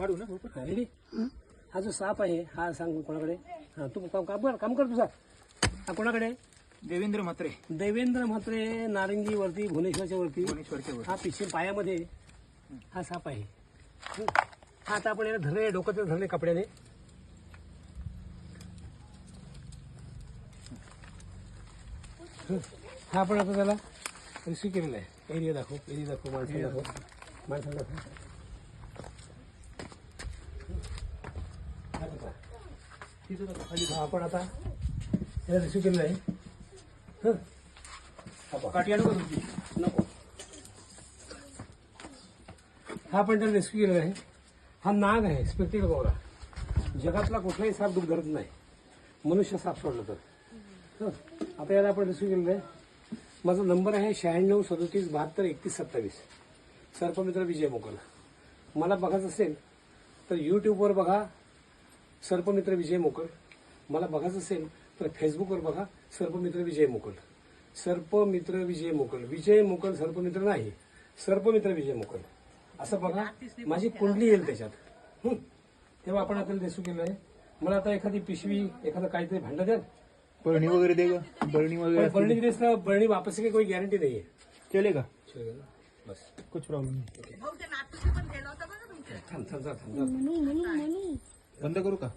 मारू ना रेडी. हा जो साप आहे हा सांग कोणाकडे. हा तू काम कर तुझा. हा कोणाकडे. देवेंद्र म्हात्रे, देवेंद्र म्हात्रे, नारंगी वरती, भुवनेश्वरच्या वरती. भुवनेश्वरच्या वर. हा पिशवी पायामध्ये हा साप आहे. हा आता आपण याला धरले, डोक्यात धरले कपड्याने. हा आपण आता त्याला रिसिव केलेला आहे. एरिया दाखव, माणसाला दाखव. हा आपण आता याला रिसिव केलेला आहे. काठी आणू का तुमची? नको. हा आपण त्याला रेस्क्यू केलेला आहे. हा नाग आहे, स्पेक्टिकल कोबरा. जगातला कुठलाही साप दूध धरत नाही, मनुष्य साप सोडलं तर. आता याला आपण रेस्क्यू केलेलं आहे. माझा नंबर आहे 96 37 72 31 27. सर्पमित्र विजय मोकल. मला बघायचं असेल तर यूट्यूबवर बघा सर्पमित्र विजय मोकल. मला बघायचं असेल तर फेसबुकवर बघा सर्पमित्र विजय मोकल. सर्पमित्र विजय मोकल. विजय मोकल सर्पमित्र नाही, सर्पमित्र विजय मोकल असं बघा. माझी कुंडली येईल त्याच्यात. तेव्हा आपण आता रेस्क्यू केलं आहे. मला आता एखादी पिशवी, एखादं काहीतरी भांडं द्या. बरणी वगैरे दे ग. बरणी वगैरे बरणी दिलीस ना, बरणी वापस की कोई गॅरंटी नाही आहे. चलेगा? बस कुछ प्रॉब्लेम नाही. थांब. बंद करू का?